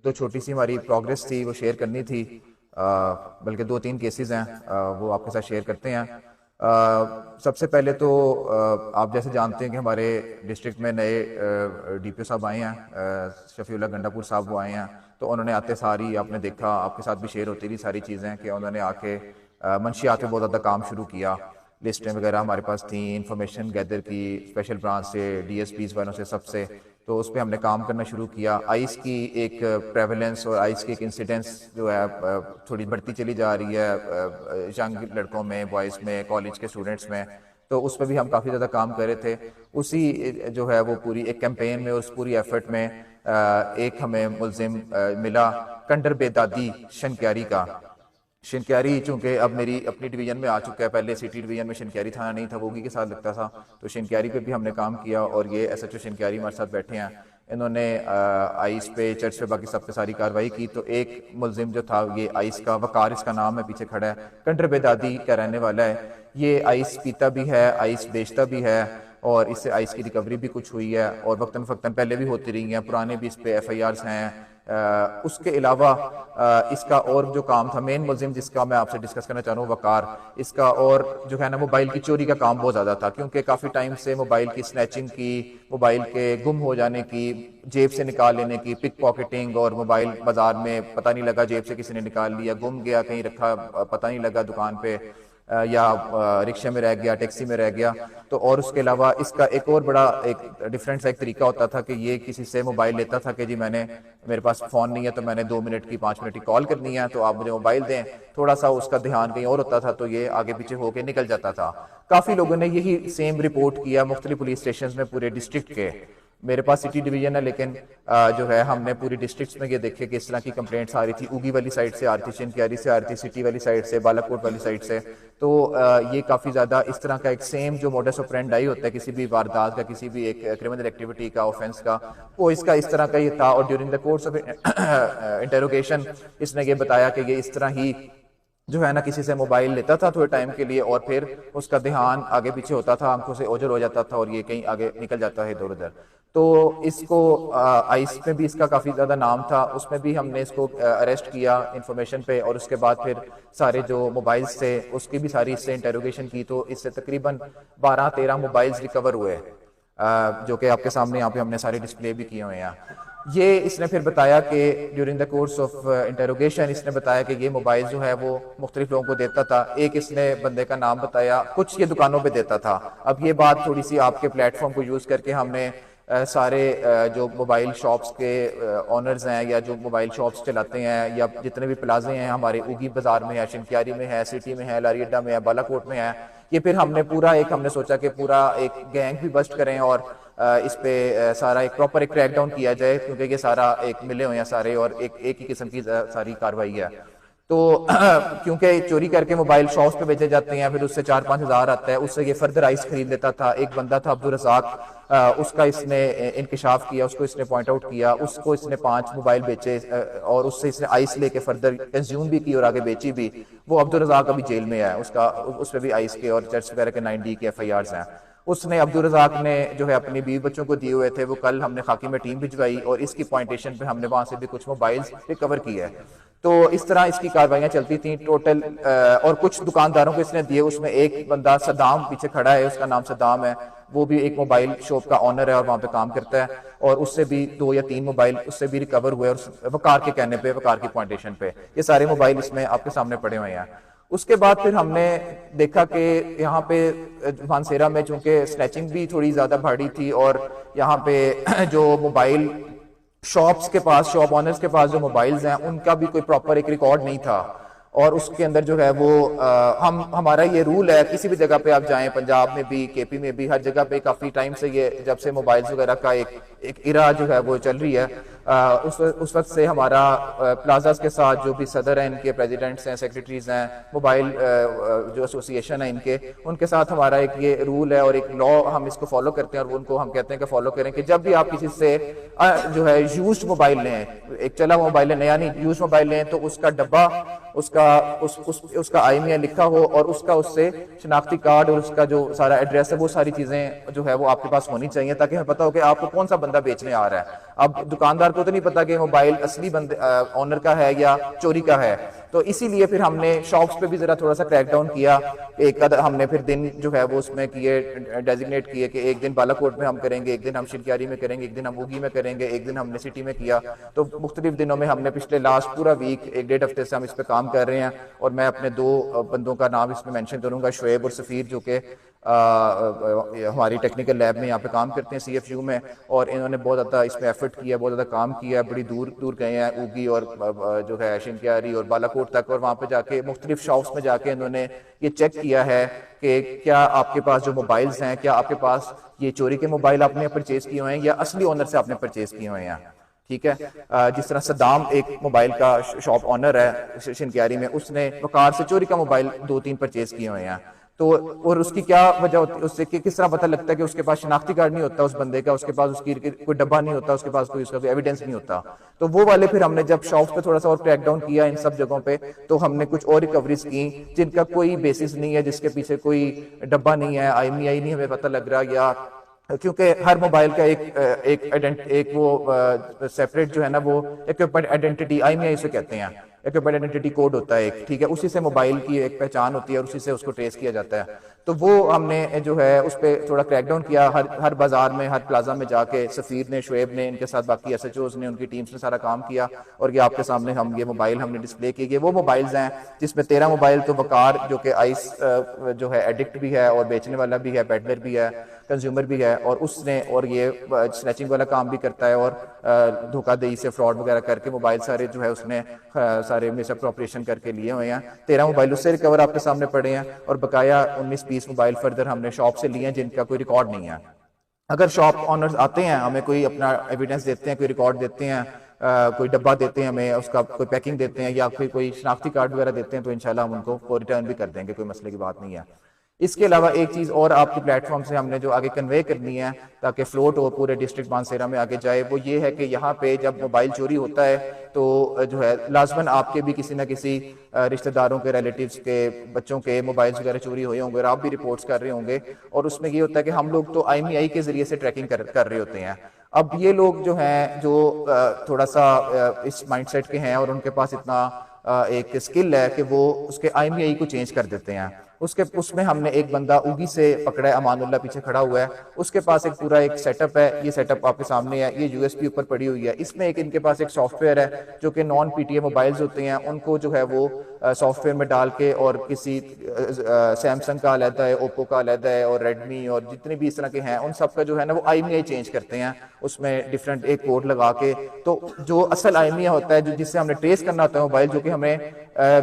دو چھوٹی سی ہماری پروگریس تھی وہ شیئر کرنی تھی، بلکہ 2-3 کیسز ہیں وہ آپ کے ساتھ شیئر کرتے ہیں۔ سب سے پہلے تو آپ جیسے جانتے ہیں کہ ہمارے ڈسٹرکٹ میں نئے ڈی پی او صاحب آئے ہیں، شفیع اللہ گنڈا پور صاحب وہ آئے ہیں، تو انہوں نے آتے ساری آپ نے دیکھا، آپ کے ساتھ بھی شیئر ہوتی رہی ساری چیزیں کہ انہوں نے آ کے منشیات پہ بہت زیادہ کام شروع کیا، لسٹیں وغیرہ ہمارے پاس تھیں، انفارمیشن گیدر کی اسپیشل برانچ سے، ڈی ایس پیز والوں سے، سب سے، تو اس پہ ہم نے کام کرنا شروع کیا۔ آئس کی ایک پریولنس اور آئس کی ایک انسیڈنس جو ہے تھوڑی بڑھتی چلی جا رہی ہے ینگ لڑکوں میں، بوائز میں، کالج کے اسٹوڈنٹس میں، تو اس پہ بھی ہم کافی زیادہ کام کر رہے تھے۔ اسی جو ہے وہ پوری ایک کیمپین میں، اس پوری ایفرٹ میں ایک ہمیں ملزم ملا کنڈر بیدادی شنکیاری کا۔ شنکیاری چونکہ اب میری اپنی ڈویژن میں آ چکا ہے، پہلے سٹی ڈویژن میں شنکیاری تھانہ نہیں تھا، ووگی کے ساتھ لگتا تھا، تو شنکیاری پہ بھی ہم نے کام کیا، اور یہ ایس ایچ او شنکیاری ہمارے ساتھ بیٹھے ہیں، انہوں نے آئس پہ، چرچ پہ، باقی سب پہ ساری کارروائی کی۔ تو ایک ملزم جو تھا یہ آئس کا، وقار اس کا نام ہے، پیچھے کھڑا ہے، کنڈر بیدادی کا رہنے والا ہے، یہ آئس پیتا بھی ہے، آئس بیچتا بھی ہے، اور اس سے آئس کی ریکوری بھی کچھ ہوئی ہے، اور وقتاً فوقتاً پہلے بھی ہوتی رہی ہیں، پرانے بھی اس پہ ایف آئی آرز ہیں۔ اس کے علاوہ اس کا اور جو کام تھا، مین ملزم جس کا میں آپ سے ڈسکس کرنا چاہ رہا ہوں وقار، اس کا اور جو ہے نا موبائل کی چوری کا کام بہت زیادہ تھا، کیونکہ کافی ٹائم سے موبائل کی سنیچنگ کی، موبائل کے گم ہو جانے کی، جیب سے نکال لینے کی، پک پاکٹنگ، اور موبائل بازار میں پتہ نہیں لگا جیب سے کسی نے نکال لیا، گم گیا، کہیں رکھا پتہ نہیں لگا دکان پہ، یا رکشے میں رہ گیا، ٹیکسی میں رہ گیا۔ تو اور اس کے علاوہ اس کا ایک اور بڑا ایک ڈیفرنٹ سا ایک طریقہ ہوتا تھا کہ یہ کسی سے موبائل لیتا تھا کہ جی میرے پاس فون نہیں ہے تو میں نے 2 منٹ کی 5 منٹ کی کال کرنی ہے تو آپ مجھے موبائل دیں، تھوڑا سا اس کا دھیان کہیں اور ہوتا تھا تو یہ آگے پیچھے ہو کے نکل جاتا تھا۔ کافی لوگوں نے یہی سیم رپورٹ کیا مختلف پولیس اسٹیشنز میں پورے ڈسٹرکٹ کے، میرے پاس سٹی ڈویژن ہے لیکن جو ہے ہم نے پوری ڈسٹرکٹس میں یہ دیکھے کہ اس طرح کی کمپلینٹس آ رہی تھی، اوگی والی سائڈ سے آ رہی تھی، شنکیاری سے آ رہی تھی، سٹی والی سائڈ سے، بالا کوٹ والی سائڈ سے، تو یہ کافی زیادہ اس طرح کا ایک سیم جو موڈس آپرینڈائی ہوتا ہے کسی بھی واردات کا، کسی بھی ایک کرمنل ایکٹیویٹی کا، آفینس کا، وہ اس کا اس طرح کا ہی تھا۔ اور during the course of interrogation اس نے یہ بتایا کہ یہ اس طرح ہی جو ہے نا کسی سے موبائل لیتا تھا تھوڑے ٹائم کے لیے، اور پھر اس کا دھیان آگے پیچھے ہوتا تھا، آنکھوں سے اوجھل ہو جاتا تھا، اور یہ کہیں آگے نکل جاتا ہے ادھر ادھر۔ تو اس کو آئس میں بھی اس کا کافی زیادہ نام تھا، اس میں بھی ہم نے اس کو اریسٹ کیا انفارمیشن پہ، اور اس کے بعد پھر سارے جو موبائلز تھے اس کی بھی ساری اس سے انٹروگیشن کی، تو اس سے تقریباً 12-13 موبائلز ریکور ہوئے، جو کہ آپ کے سامنے یہاں پہ ہم نے سارے ڈسپلے بھی کیے ہوئے ہیں۔ یہ اس نے پھر بتایا کہ during the course of interrogation اس نے بتایا کہ یہ موبائل جو ہے وہ مختلف لوگوں کو دیتا تھا، ایک اس نے بندے کا نام بتایا، کچھ یہ دکانوں پہ دیتا تھا۔ اب یہ بات تھوڑی سی آپ کے پلیٹ فارم کو یوز کر کے ہم نے سارے جو موبائل شاپس کے آنرز ہیں یا جو موبائل شاپس چلاتے ہیں یا جتنے بھی پلازے ہیں ہمارے، اوگی بازار میں ہے، شنکیاری میں ہے، سٹی میں ہے، لاری اڈا میں ہے، بالا کوٹ میں ہے، یہ پھر ہم نے پورا ہم نے سوچا کہ پورا ایک گینگ بھی بسٹ کریں اور اس پہ سارا ایک پراپر ایک کریک ڈاؤن کیا جائے، کیونکہ یہ سارا ایک ملے ہوئے ہیں سارے، اور ایک ہی قسم کی ساری کاروائی ہے۔ تو کیونکہ چوری کر کے موبائل شاپس پہ بیچے جاتے ہیں، پھر اس سے 4-5 ہزار آتا ہے، اس سے یہ فردر آئس خرید لیتا تھا۔ ایک بندہ تھا عبدالرزاق، اس کا اس نے انکشاف کیا، اس کو اس نے پوائنٹ آؤٹ کیا، اس کو اس نے 5 موبائل بیچے، اور اس سے اس نے آئس لے کے فردر کنزیوم بھی کی اور آگے بیچی بھی۔ وہ عبدالرزاق ابھی جیل میں ہے، اس پہ بھی آئس کے اور چرچ وغیرہ کے 9D کے ایف آئی آرز ہیں۔ اس نے عبدالرزاق نے جو ہے اپنی بیوی بچوں کو دیے ہوئے تھے، وہ کل ہم نے خاکی میں ٹیم بھجوائی، اور اس کی پوائنٹیشن پہ ہم نے وہاں سے بھی کچھ موبائلز ریکور کیے۔ تو اس طرح اس کی کاروائیاں چلتی تھیں ٹوٹل، اور کچھ دکانداروں کو اس نے دیے، اس میں ایک بندہ صدام پیچھے کھڑا ہے، اس کا نام صدام ہے، وہ بھی ایک موبائل شاپ کا آنر ہے اور وہاں پہ کام کرتا ہے، اور اس سے بھی 2 یا 3 موبائل اس سے بھی ریکور ہوئے، اور وقار کے کہنے پہ، وقار کی پوائنٹیشن پہ یہ سارے موبائل اس میں آپ کے سامنے پڑے ہوئے ہیں۔ اس کے بعد پھر ہم نے دیکھا کہ یہاں پہ مانسیرا میں چونکہ سنیچنگ بھی تھوڑی زیادہ بڑھی تھی، اور یہاں پہ جو موبائل شاپس کے پاس، شاپ آنرز کے پاس جو موبائلز ہیں ان کا بھی کوئی پراپر ایک ریکارڈ نہیں تھا، اور اس کے اندر جو ہے وہ ہمارا یہ رول ہے کسی بھی جگہ پہ آپ جائیں، پنجاب میں بھی، کے پی میں بھی، ہر جگہ پہ کافی ٹائم سے یہ جب سے موبائلز وغیرہ کا ایک ایرا جو ہے وہ چل رہی ہے، اس وقت سے ہمارا پلازاز کے ساتھ جو بھی صدر ہیں، ان کے پریزیڈنٹس ہیں، سیکریٹریز ہیں، موبائل جو ایسوسی ایشن ہے ان کے ساتھ ہمارا ایک یہ رول ہے اور ایک لا، ہم اس کو فالو کرتے ہیں، اور ان کو ہم کہتے ہیں کہ فالو کریں کہ جب بھی آپ کسی سے جو ہے یوزڈ موبائل لیں، ایک چلا ہوا موبائل لیں، نیا نہیں، یوزڈ موبائل لیں، تو اس کا ڈبہ اس کا آئی ایم لکھا ہو اور اس کا اس سے شناختی کارڈ اور اس کا جو سارا ایڈریس ہے وہ ساری چیزیں جو ہے وہ آپ کے پاس ہونی چاہیے تاکہ ہمیں پتا ہو کہ آپ کو کون سا بندہ بیچنے آ رہا ہے. اب دکاندار کو تو نہیں پتا کہ موبائل اصلی بندے اونر کا ہے یا چوری کا ہے. تو اسی لیے پھر ہم نے شاپس پہ بھی ذرا تھوڑا سا کریک ڈاؤن کیا. ہم نے پھر دن جو ہے وہ اس میں کیے ڈیزگنیٹ کیے کہ ایک دن بالا کوٹ میں ہم کریں گے, ایک دن ہم شنکیاری میں کریں گے, ایک دن ہم اوگی میں کریں گے, ایک دن ہم نے سٹی میں کیا. تو مختلف دنوں میں ہم نے پچھلے لاسٹ پورا ویک 1-1.5 ہفتے سے ہم اس پہ کام کر رہے ہیں. اور میں اپنے 2 بندوں کا نام اس میں مینشن کروں گا, شعیب اور سفیر, جو کہ ہماری ٹیکنیکل لیب میں یہاں پہ کام کرتے ہیں سی ایف یو میں, اور انہوں نے بہت زیادہ اس پہ ایفرٹ کیا, بہت زیادہ کام کیا, بڑی دور دور گئے ہیں اوگی اور جو ہے شنکیاری اور بالا کوٹ تک, اور وہاں پہ جا کے مختلف شاپس میں جا کے انہوں نے یہ چیک کیا ہے کہ کیا آپ کے پاس جو موبائلز ہیں, کیا آپ کے پاس یہ چوری کے موبائل آپ نے پرچیز کیے ہوئے ہیں یا اصلی اونر سے آپ نے پرچیز کیے ہوئے ہیں. ٹھیک ہے, جس طرح صدام ایک موبائل کا شاپ اونر ہے شنکیاری میں, اس نے وقار سے چوری کا موبائل 2-3 پرچیز کیے ہوئے ہیں. تو اور اس کی کیا وجہ ہوتی ہے, اس سے کس طرح پتہ لگتا ہے کہ اس کے پاس شناختی کارڈ نہیں ہوتا اس بندے کا, اس کے پاس اس کی کوئی ڈبہ نہیں ہوتا, اس کے پاس کوئی اس کا کوئی ایویڈنس نہیں ہوتا. تو وہ والے پھر ہم نے جب شاپس پہ تھوڑا سا اور کریک ڈاؤن کیا ان سب جگہوں پہ, تو ہم نے کچھ اور ریکوریز کی جن کا کوئی بیسس نہیں ہے, جس کے پیچھے کوئی ڈبہ نہیں ہے, آئی ایم ای نہیں ہمیں پتہ لگ رہا, یا کیونکہ ہر موبائل کا ایک وہ سیپریٹ جو ہے نا وہ equipment identity I M E سے کہتے ہیں, ایکوپمنٹ آئیڈینٹی کوڈ ہوتا ہے ایک. ٹھیک ہے, اسی سے موبائل کی ایک پہچان ہوتی ہے اور اسی سے اس کو ٹریس کیا جاتا ہے. تو وہ ہم نے جو ہے اس پہ تھوڑا کریک ڈاؤن کیا, ہر بازار میں, ہر پلازا میں جا کے سفیر نے, شعیب نے, ان کے ساتھ باقی ایس ایچ اوز نے, ان کی ٹیمز نے سارا کام کیا. اور یہ آپ کے سامنے ہم یہ موبائل ہم نے ڈسپلے کیے. یہ وہ موبائلز ہیں جس میں 13 موبائل تو وقار جو کہ آئس جو ہے ایڈکٹ بھی ہے اور بیچنے والا بھی ہے, پیڈلر بھی ہے, کنزیومر بھی ہے, اور اس نے اور یہ سنیچنگ والا کام بھی کرتا ہے, اور دھوکہ دہی سے فراڈ وغیرہ کر کے موبائل سارے جو ہے اس نے سارے مس اپروپریشن کر کے لیے ہوئے ہیں. 13 موبائل اس سے ریکور آپ کے سامنے پڑے ہیں, اور بقایا 19-20 موبائل فردر ہم نے شاپ سے لیے ہیں جن کا کوئی ریکارڈ نہیں ہے. اگر شاپ آنرز آتے ہیں, ہمیں کوئی اپنا ایویڈنس دیتے ہیں, کوئی ریکارڈ دیتے ہیں, کوئی ڈبہ دیتے ہیں ہمیں, اس کا کوئی پیکنگ دیتے ہیں, یا پھر کوئی شناختی کارڈ وغیرہ دیتے ہیں, تو انشاءاللہ ہم ان کو ریٹرن بھی کر دیں گے, کوئی مسئلے کی بات نہیں ہے. اس کے علاوہ ایک چیز اور آپ کی پلیٹ فارم سے ہم نے جو آگے کنوے کرنی ہے تاکہ فلوٹ ہو پورے ڈسٹرکٹ مانسیرا میں آگے جائے, وہ یہ ہے کہ یہاں پہ جب موبائل چوری ہوتا ہے تو جو ہے لازماً آپ کے بھی کسی نہ کسی رشتہ داروں کے, ریلیٹیوز کے, بچوں کے موبائلز وغیرہ چوری ہوئے ہوں گے, اور آپ بھی رپورٹس کر رہے ہوں گے. اور اس میں یہ ہوتا ہے کہ ہم لوگ تو آئی ایم ای آئی کے ذریعے سے ٹریکنگ کر رہے ہوتے ہیں. اب یہ لوگ جو ہیں جو تھوڑا سا اس مائنڈ سیٹ کے ہیں اور ان کے پاس اتنا ایک سکل ہے کہ وہ اس کے آئی ایم ای آئی کو چینج کر دیتے ہیں. اس میں ہم نے ایک بندہ اوگی سے پکڑا ہے, امان اللہ پیچھے کھڑا ہوا ہے, اس کے پاس ایک پورا ایک سیٹ اپ ہے. یہ سیٹ اپ آپ کے سامنے ہے, یہ یو ایس پی اوپر پڑی ہوئی ہے. اس میں ان کے پاس ایک سافٹ ویئر ہے جو کہ naan P T A mobiles ہوتے ہیں, ان کو جو ہے وہ سافٹ ویئر میں ڈال کے, اور کسی سیمسنگ کا علیحدہ ہے, اوپو کا علیحدہ ہے, اور ریڈمی اور جتنے بھی اس طرح کے ہیں ان سب کا جو ہے نا وہ آئی ایم ای آئی چینج کرتے ہیں اس میں ڈفرینٹ ایک کوڈ لگا کے. تو جو اصل آئی ایم ای آئی ہوتا ہے جس سے ہم نے ٹریس کرنا ہوتا ہے موبائل, جو کہ ہمیں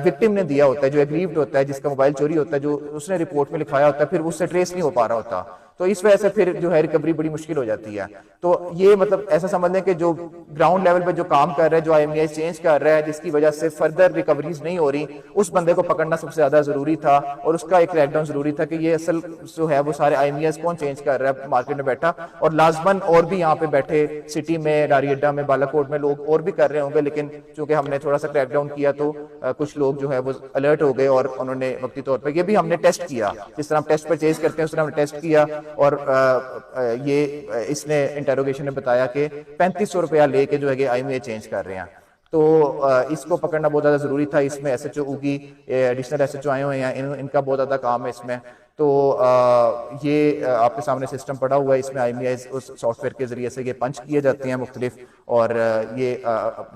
وکٹم نے دیا ہوتا ہے, جو ایگریوڈ ہوتا ہے, جس کا موبائل چوری ہوتا ہے, جو اس نے رپورٹ میں لکھوایا ہوتا ہے, پھر اس سے ٹریس نہیں ہو پا رہا ہوتا. تو اس وجہ سے پھر جو ہے ریکوری بڑی مشکل ہو جاتی ہے. تو یہ مطلب ایسا سمجھ لیں کہ جو گراؤنڈ لیول پہ جو کام کر رہا ہے, جو آئی ایم ای آئی چینج کر رہا ہے, جس کی وجہ سے فردر ریکوریز نہیں ہو رہی, اس بندے کو پکڑنا سب سے زیادہ ضروری تھا, اور اس کا ایک کریک ڈاؤن ضروری تھا کہ یہ اصل جو ہے وہ سارے آئی ایم ای آئی کون چینج کر رہا ہے مارکیٹ میں بیٹھا. اور لازماً اور بھی یہاں پہ بیٹھے سٹی میں, ڈاری اڈا میں, بالا کوٹ میں لوگ اور بھی کر رہے ہوں گے, لیکن چونکہ ہم نے تھوڑا سا کریک ڈاؤن کیا تو کچھ لوگ جو ہے وہ الرٹ ہو گئے, اور انہوں نے وقتی طور پہ, یہ بھی ہم نے ٹیسٹ کیا, جس طرح ہم ٹیسٹ پرچیز کرتے ہیں اس طرح ہم نے ٹیسٹ کیا. اور یہ اس نے انٹروگیشن نے بتایا کہ 3500 روپیہ لے کے جو ہے کہ آئی ایم ای آئی چینج کر رہے ہیں. تو اس کو پکڑنا بہت زیادہ ضروری تھا. اس میں ایس ایچ او اوگی, ایڈیشنل ایس ایچ او آئے ہوئے ہیں, ان کا بہت زیادہ کام ہے اس میں. تو یہ آپ کے سامنے سسٹم پڑا ہوا ہے, اس میں آئی ایم ای آئی اس سافٹ ویئر کے ذریعے سے یہ پنچ کیے جاتے ہیں مختلف. اور یہ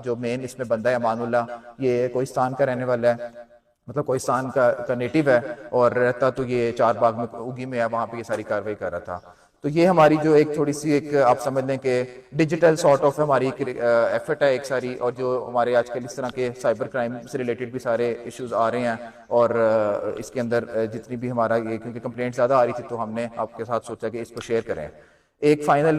جو مین اس میں بندہ ہے امان اللہ, یہ کوہستان کا رہنے والا ہے, مطلب کوہستان کا نیٹو ہے, اور رہتا تو یہ چار باغ میں اوگی میں ہے, وہاں پہ یہ ساری کاروائی کر رہا تھا. تو یہ ہماری جو ایک تھوڑی سی ایک آپ سمجھ لیں کہ ڈیجیٹل سارٹ آف ہماری ایفرٹ ہے ایک ساری. اور جو ہمارے آج کل اس طرح کے سائبر کرائم سے ریلیٹڈ بھی سارے ایشوز آ رہے ہیں, اور اس کے اندر جتنی بھی ہمارا یہ, کیونکہ کمپلینٹ زیادہ آ رہی تھی تو ہم نے آپ کے ساتھ سوچا کہ اس کو شیئر کریں. ایک فائنل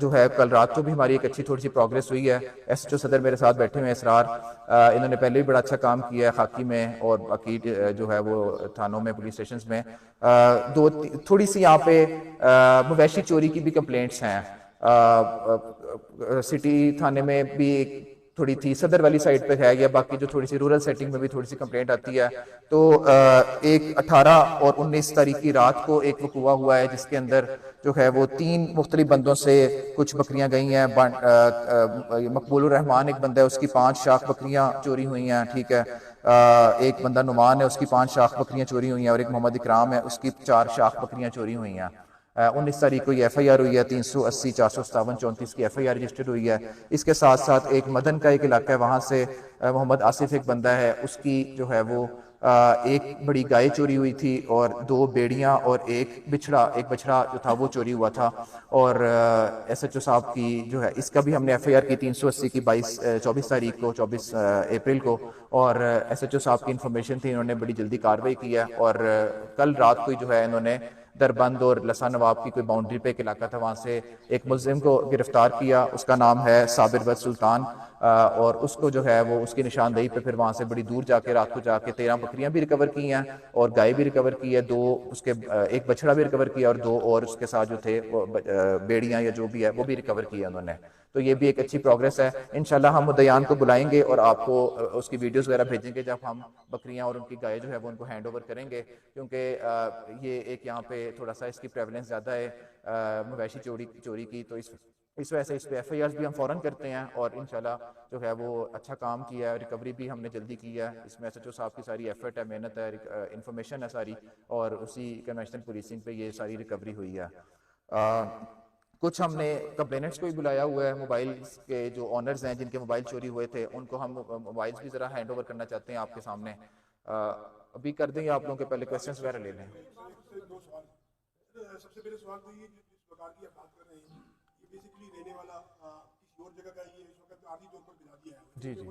جو ہے کل رات کو بھی ہماری ایک اچھی تھوڑی سی پروگریس ہوئی ہے. ایس ایچ او صدر میرے ساتھ بیٹھے ہوئے ہیں, اسرار, انہوں نے پہلے بھی بڑا اچھا کام کیا ہے خاکی میں اور باقی جو ہے وہ تھانوں میں, پولیس اسٹیشنز میں. تھوڑی سی یہاں پہ مویشی چوری کی بھی کمپلینٹس ہیں. سٹی تھانے میں بھی تھوڑی تھی صدر والی سائڈ پہ ہے، یا باقی جو تھوڑی سی رورل سیٹنگ میں بھی تھوڑی سی کمپلینٹ آتی ہے. تو ایک 18 اور 19 تاریخ کی رات کو ایک وقوع ہوا ہے جس کے اندر جو ہے وہ 3 مختلف بندوں سے کچھ بکریاں گئی ہیں. مقبول الرحمان ایک بندہ ہے، اس کی 5 شاخ بکریاں چوری ہوئی ہیں. ٹھیک ہے. ایک بندہ نعمان ہے، اس کی 5 شاخ بکریاں چوری ہوئی ہیں، اور ایک محمد اکرام ہے، اس کی 4 شاخ بکریاں چوری ہوئی ہیں. 19 تاریخ کو یہ ایف آئی آر ہوئی ہے. 380 457 34 کی ایف آئی آر رجسٹرڈ ہوئی ہے. اس کے ساتھ ساتھ ایک مدن کا ایک علاقہ ہے، وہاں سے محمد آصف ایک بندہ ہے، اس کی جو ہے وہ ایک بڑی گائے چوری ہوئی تھی، اور 2 بیڑیاں اور ایک بچڑا جو تھا وہ چوری ہوا تھا. اور ایس ایچ او صاحب کی جو ہے اس کا بھی ہم نے ایف آئی آر کی 380 کی 24 تاریخ کو 24 اپریل کو. اور ایس ایچ او صاحب کی انفارمیشن تھی، انہوں نے بڑی جلدی کاروائی کی ہے. اور کل رات کو جو ہے انہوں نے دربند اور لسا نواب کی کوئی باؤنڈری پہ ایک علاقہ تھا، وہاں سے ایک ملزم کو گرفتار کیا. اس کا نام ہے صابر بد سلطان، اور اس کو جو ہے وہ اس کی نشاندہی پہ پھر وہاں سے بڑی دور جا کے رات کو جا کے 13 بکریاں بھی ریکور کی ہیں، اور گائے بھی ریکور کی ہے 2، اس کے ایک بچڑا بھی ریکور کیا، اور 2 اور اس کے ساتھ جو تھے بیڑیاں یا جو بھی ہے وہ بھی ریکور کی ہے انہوں نے. تو یہ بھی ایک اچھی پروگرس ہے. انشاءاللہ ہم مدعیان کو بلائیں گے اور آپ کو اس کی ویڈیوز وغیرہ بھیجیں گے جب ہم بکریاں اور ان کی گائے جو ہے وہ ان کو ہینڈ اوور کریں گے، کیونکہ یہ ایک یہاں پہ تھوڑا سا اس کی پریولنس زیادہ ہے مویشی چوری کی. تو اس وجہ سے اس پہ ایف آئی آرز بھی ہم فوراً کرتے ہیں، اور انشاءاللہ جو ہے وہ اچھا کام کیا ہے. ریکوری بھی ہم نے جلدی کی ہے. اس میں ایس ایچ او صاحب کی ساری ایفرٹ ہے، محنت ہے، انفارمیشن ہے ساری، اور اسی کنونشنل پولیسنگ پہ یہ ساری ریکوری ہوئی ہے. کچھ ہم نے کمپلیننٹس کو بھی بلایا ہوا ہے. موبائل کے جو آنرز ہیں جن کے موبائل چوری ہوئے تھے ان کو ہم موبائلز بھی ذرا ہینڈ اوور کرنا چاہتے ہیں آپ کے سامنے. ابھی کر دیں یا آپ لوگوں کے پہلے کویسچنس وغیرہ لے لیں؟ سب سے پہلے سوال تو یہ جس پرکار کی آپ بات کر رہے ہیں یہ بیسیکلی رہنے والا کسی اور جگہ کا یہ اس وقت عارضی طور پر بلا دیا ہے. جی جی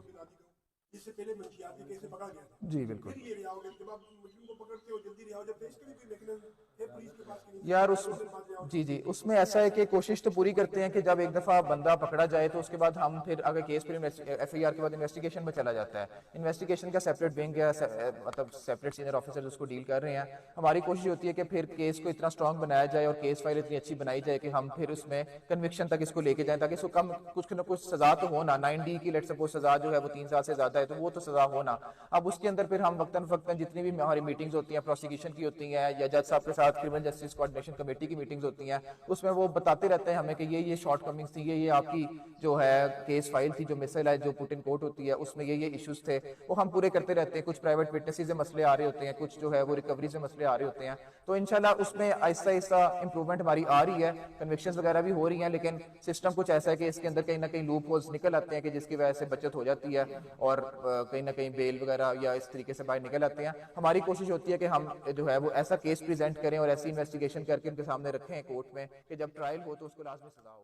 اس سے پہلے منشیات کے کیس سے پکڑا گیا تھا. جی بالکل. پھر یہ رہا ہوگا جب آپ مجرم کو پکڑتے ہو جلدی رہا ہو جاتا ہے، اس کا بھی کوئی میکنزم ہے پولیس کے پاس؟ یار اس میں ایسا ہے کہ کوشش تو پوری کرتے ہیں کہ جب ایک دفعہ بندہ پکڑا جائے تو اس کے بعد ہم پھر اگر کیس پھر ایف آئی آر کے بعد انویسٹیگیشن میں چلا جاتا ہے. انویسٹیگیشن کا سیپریٹ ونگ ہے، مطلب سیپریٹ سینئر آفیسر اس کو ڈیل کر رہے ہیں. ہماری کوشش ہوتی ہے کہ پھر کیس کو اتنا اسٹرانگ بنایا جائے اور کیس فائل اتنی اچھی بنائی جائے کہ ہم پھر اس میں کنوکشن تک اس کو لے کے جائیں، تاکہ اس کو کم کچھ نہ کچھ سزا تو ہونا. 9D کی لیٹ سپوز سزا جو ہے وہ 3 سال سے زیادہ ہے تو وہ تو سزا ہونا. اب اس کے اندر پھر ہم وقتاً فوقتاً جتنی بھی ہماری میٹنگز ہوتی ہیں پروسیکیوشن کی ہوتی ہیں یا جج صاحب کے ساتھ کرمنل جسٹس کوآرڈینیشن کمیٹی کی میٹنگز ہوتی ہیں، اس میں وہ بتاتے رہتے ہیں ہمیں کہ یہ شارٹ کمنگز تھی، یہ آپ کی جو ہے کیس فائل تھی جو مسل ہے جو پٹ ان کورٹ ہوتی ہے اس میں یہ ایشوز تھے، وہ ہم پورے کرتے رہتے ہیں. کچھ پرائیویٹ وٹنسز سے مسئلے آ رہے ہوتے ہیں، کچھ جو ہے وہ ریکوری سے مسئلے آ رہے ہوتے ہیں. تو انشاءاللہ اس میں آہستہ آہستہ امپروومنٹ ہماری آ رہی ہے، کنوکشنز وغیرہ بھی ہو رہی ہیں، لیکن سسٹم کچھ ایسا ہے کہ اس کے اندر کہیں نہ کہیں لوپ ہولز نکل آتے ہیں کہ جس کی وجہ سے بچت ہو جاتی ہے اور کہیں نہ کہیں بیل وغیرہ یا اس طریقے سے باہر نکل آتے ہیں. ہماری کوشش ہوتی ہے کہ ہم جو ہے وہ ایسا کیس پریزنٹ کریں اور ایسی انویسٹیگیشن کر کے ان کے سامنے رکھیں کورٹ میں کہ جب ٹرائل ہو تو اس کو لازمی سزا ہو.